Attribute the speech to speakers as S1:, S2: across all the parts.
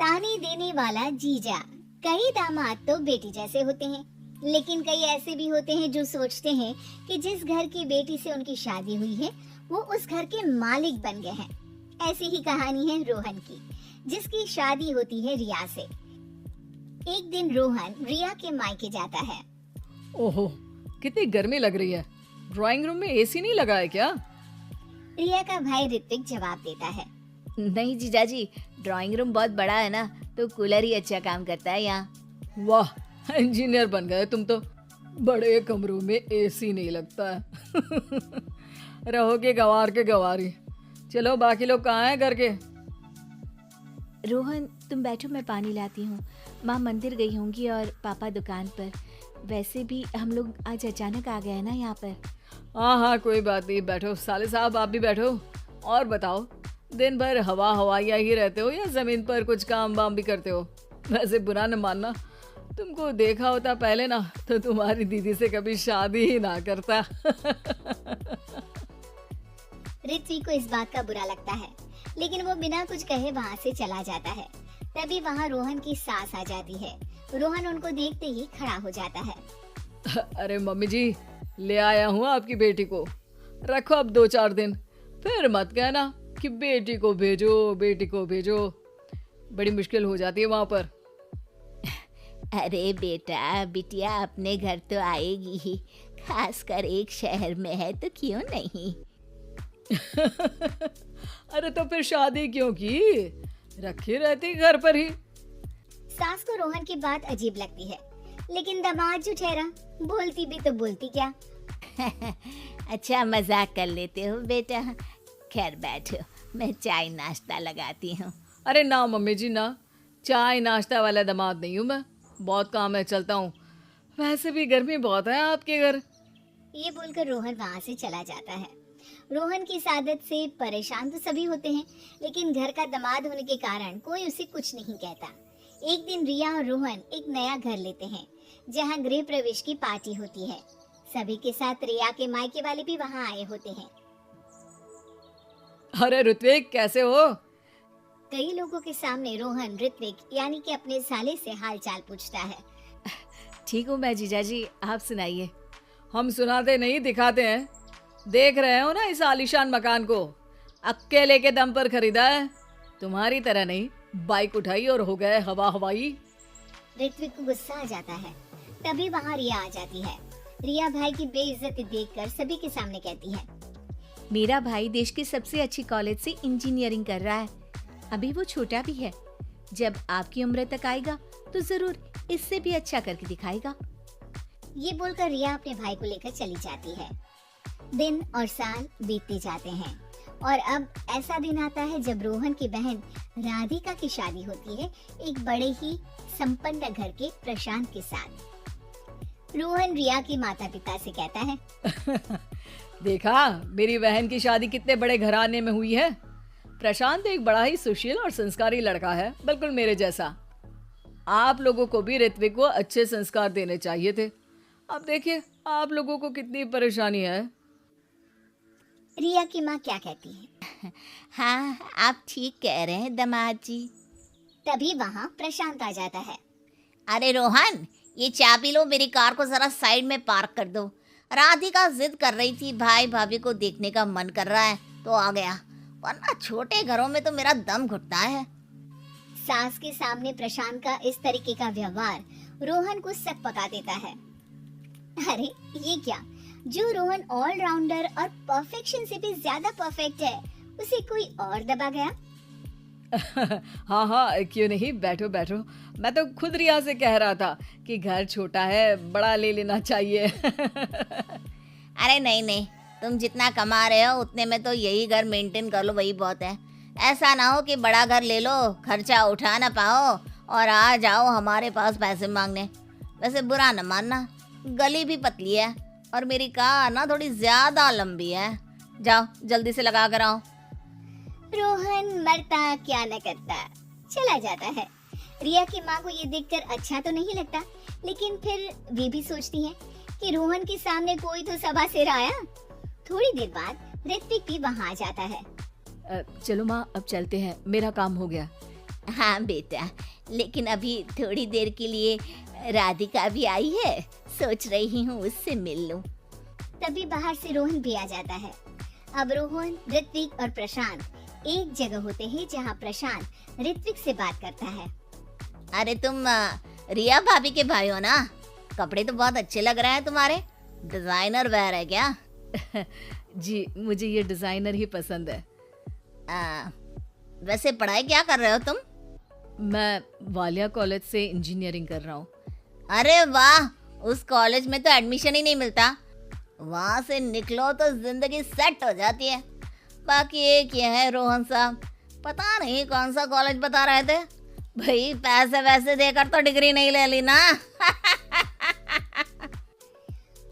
S1: ताने देने वाला जीजा। कई दामाद तो बेटी जैसे होते हैं, लेकिन कई ऐसे भी होते हैं जो सोचते हैं कि जिस घर की बेटी से उनकी शादी हुई है वो उस घर के मालिक बन गए हैं। ऐसी ही कहानी है रोहन की, जिसकी शादी होती है रिया से। एक दिन रोहन रिया के मायके जाता है।
S2: ओहो, कितनी गर्मी लग रही है। ड्राइंग रूम में एसी नहीं लगा है क्या?
S1: रिया का भाई ऋत्विक जवाब देता है।
S3: नहीं जीजाजी, ड्राइंग रूम बहुत बड़ा है ना, तो कूलर ही अच्छा काम करता है यहाँ।
S2: वाह, इंजीनियर बन गए तुम तो। बड़े कमरों में एसी नहीं लगता है। रहोगे गंवार के गंवारी। चलो, बाकी लोग कहाँ हैं घर के?
S3: रोहन तुम बैठो, मैं पानी लाती हूँ। माँ मंदिर गई होंगी और पापा दुकान पर। वैसे भी हम लोग आज अचानक आ गए हैं ना यहाँ पर।
S2: हाँ हाँ, कोई बात नहीं, बैठो। साले साहब आप भी बैठो। और बताओ, दिन भर हवाइया ही रहते हो या जमीन पर कुछ काम वाम भी करते हो? वैसे बुरा न मानना, तुमको देखा होता पहले ना तो तुम्हारी दीदी से कभी शादी ही ना करता।
S1: ऋत्विक को इस बात का बुरा लगता है, लेकिन वो बिना कुछ कहे वहाँ से चला जाता है। तभी वहाँ रोहन की सास आ जाती है। रोहन उनको देखते ही खड़ा हो जाता है।
S2: अरे मम्मी जी, ले आया हूँ आपकी बेटी को। रखो अब 2-4 दिन, फिर मत कहना कि बेटी को भेजो, बेटी को भेजो। बड़ी मुश्किल हो जाती है वहाँ पर।
S3: अरे बेटा, बिटिया अपने घर तो आएगी ही, खासकर एक शहर में है तो क्यों नहीं।
S2: अरे तो फिर शादी क्यों की? रखी रहती घर पर ही।
S1: सास को रोहन की बात अजीब लगती है, लेकिन दामाद जो ठहरा, बोलती भी तो बोलती क्या।
S3: अच्छा, मजाक कर लेते हो बेटा। खैर बैठो, मैं चाय नाश्ता लगाती हूँ।
S2: अरे ना मम्मी जी ना, चाय नाश्ता वाला दामाद नहीं हूँ मैं। बहुत काम है, चलता हूँ। वैसे भी गर्मी बहुत है आपके घर।
S1: ये बोलकर रोहन वहाँ से चला जाता है। रोहन की इस आदत से परेशान तो सभी होते हैं, लेकिन घर का दामाद होने के कारण कोई उसे कुछ नहीं कहता। एक दिन रिया और रोहन एक नया घर लेते हैं, जहाँ गृह प्रवेश की पार्टी होती है। सभी के साथ रिया के मायके वाले भी वहाँ आए होते हैं।
S2: अरे ऋत्विक, कैसे हो?
S1: कई लोगों के सामने रोहन ऋत्विक यानी कि अपने साले से हाल चाल पूछता है।
S3: ठीक हूँ मैं जीजाजी, आप सुनाइए।
S2: हम सुनाते नहीं, दिखाते हैं। देख रहे हो ना इस आलीशान मकान को? अकेले के दम पर खरीदा है। तुम्हारी तरह नहीं, बाइक उठाई और हो गए हवाई।
S1: ऋत्विक को गुस्सा आ जाता है। तभी वहाँ रिया आ जाती है। रिया भाई की बेइज्जती देखकर सभी के सामने कहती है,
S3: मेरा भाई देश की सबसे अच्छी कॉलेज से इंजीनियरिंग कर रहा है। अभी वो छोटा भी है, जब आपकी उम्र तक आएगा तो जरूर इससे भी अच्छा करके दिखाएगा।
S1: ये बोलकर रिया अपने भाई को लेकर चली जाती है। दिन और साल बीतते जाते हैं और अब ऐसा दिन आता है जब रोहन की बहन राधिका की शादी होती है, एक बड़े ही संपन्न घर के प्रशांत के साथ। रोहन रिया के माता पिता से कहता है,
S2: देखा, मेरी बहन की शादी कितने बड़े घराने में हुई है। प्रशांत एक बड़ा ही सुशील और संस्कारी लड़का है, बिल्कुल मेरे जैसा। आप लोगों को भी ऋत्विक को अच्छे संस्कार देने चाहिए थे। अब देखिए आप लोगों को कितनी परेशानी है।
S1: रिया की माँ क्या कहती है?
S3: हाँ, आप ठीक कह रहे हैं दामाद जी।
S1: तभी वहाँ प्रशांत आ जाता है।
S3: अरे रोहन, ये चाबी लो, मेरी कार को जरा साइड में पार्क कर दो। राधिका जिद कर रही थी, भाई भाभी को देखने का मन कर रहा है तो आ गया, वरना छोटे घरों में तो मेरा दम घुटता है।
S1: सास के सामने प्रशांत का इस तरीके का व्यवहार रोहन को सक पका देता है। अरे ये क्या, जो रोहन ऑलराउंडर और परफेक्शन से भी ज्यादा परफेक्ट है, उसे कोई और दबा गया।
S2: हाँ हाँ, क्यों नहीं, बैठो बैठो। मैं तो खुद रिया से कह रहा था कि घर छोटा है, बड़ा ले लेना चाहिए।
S3: अरे नहीं नहीं, तुम जितना कमा रहे हो उतने में तो यही घर मेंटेन कर लो, वही बहुत है। ऐसा ना हो कि बड़ा घर ले लो, खर्चा उठा ना पाओ और आ जाओ हमारे पास पैसे मांगने। वैसे बुरा न मानना, गली भी पतली है और मेरी कार ना थोड़ी ज्यादा लंबी है। जाओ जल्दी से लगा कर आओ।
S1: रोहन मरता क्या न करता, चला जाता है। रिया की माँ को ये देखकर अच्छा तो नहीं लगता, लेकिन फिर वे भी सोचती हैं कि रोहन के सामने कोई तो सभा से आया। थोड़ी देर बाद ऋत्विक भी वहाँ आ जाता है।
S2: चलो माँ, अब चलते हैं, मेरा काम हो गया।
S3: हाँ बेटा, लेकिन अभी थोड़ी देर के लिए राधिका भी आई है, सोच रही हूँ उससे मिल लूं।
S1: तभी बाहर से रोहन भी आ जाता है। अब रोहन, ऋत्विक और प्रशांत एक जगह होते हैं जहाँ प्रशांत ऋत्विक से बात करता है।
S3: अरे तुम रिया भाभी के भाई हो ना? कपड़े तो बहुत अच्छे लग रहे हैं तुम्हारे, डिजाइनर वेयर है क्या?
S2: जी, मुझे ये डिजाइनर ही पसंद है।
S3: वैसे पढ़ाई क्या कर रहे हो तुम?
S2: मैं वालिया कॉलेज से इंजीनियरिंग कर रहा हूँ।
S3: अरे वाह, उस कॉलेज में तो एडमिशन ही नहीं मिलता। वहाँ से निकलो तो जिंदगी सेट हो जाती है। बाकी एक ये है रोहन साहब, पता नहीं कौन सा कॉलेज बता रहे थे। भाई पैसे वैसे देकर तो डिग्री नहीं ले ली ना।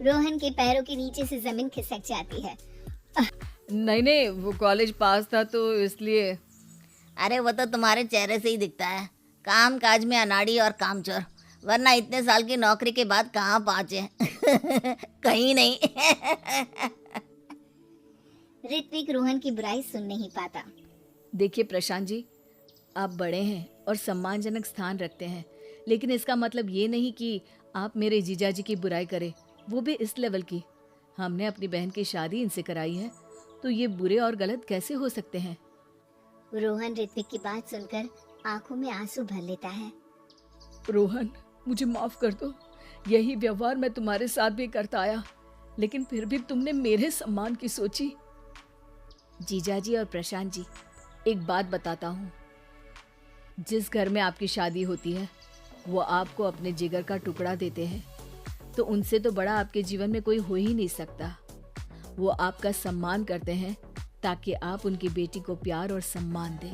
S1: रोहन के पैरों के नीचे से जमीन खिसक जाती है।
S2: नहीं नहीं, वो कॉलेज पास था तो इसलिए।
S3: अरे वो तो तुम्हारे चेहरे से ही दिखता है, काम काज में अनाड़ी और कामचोर, वरना इतने साल की नौकरी के बाद कहाँ पहुंचे? कहीं नहीं।
S1: ऋत्विक रोहन की बुराई सुन नहीं पाता।
S2: देखिए प्रशांत जी, आप बड़े हैं और सम्मानजनक स्थान रखते हैं, लेकिन इसका मतलब ये नहीं कि आप मेरे जीजा जी की बुराई करें, वो भी इस लेवल की। हमने अपनी बहन की शादी इनसे कराई है, तो ये बुरे और गलत कैसे हो सकते हैं?
S1: रोहन ऋत्विक की बात सुनकर आंखों में आंसू भर लेता है।
S2: रोहन, मुझे माफ कर दो। यही व्यवहार मैं तुम्हारे साथ भी करता आया, लेकिन फिर भी तुमने मेरे सम्मान की सोची। जीजा जी और प्रशांत जी, एक बात बताता हूँ, जिस घर में आपकी शादी होती है वो आपको अपने जिगर का टुकड़ा देते हैं, तो उनसे तो बड़ा आपके जीवन में कोई हो ही नहीं सकता। वो आपका सम्मान करते हैं ताकि आप उनकी बेटी को प्यार और सम्मान दें।